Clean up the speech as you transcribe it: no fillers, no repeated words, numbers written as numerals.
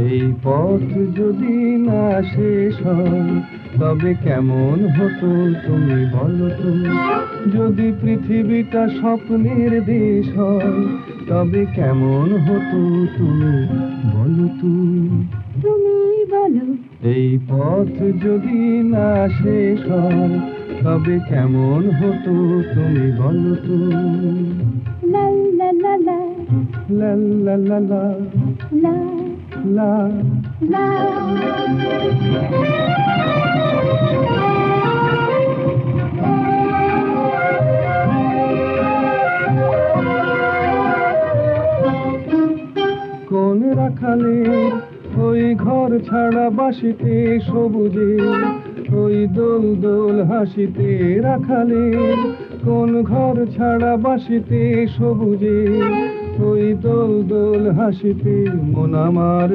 এই পথ যদি না শেষ হয় তবে কেমন হতো তুমি বলো তো। যদি পৃথিবীটা স্বপ্নের দেশ হয় তবে কেমন হতো তুমি বলো তো। তুমি বলো। এই পথ যদি না শেষ হয় তবে কেমন হতো তুমি বলো তো। লা লা লা লা লা লা লা লা লা লা। লা। কোন রাখালে ওই ঘর ছাড়া বাসিতে সবুজে, ওই দোল দোল হাসিতে রাখালে কোন ঘর ছাড়া বাসিতে সবুজে, ওই দোল দোল হাসিতে মন আমার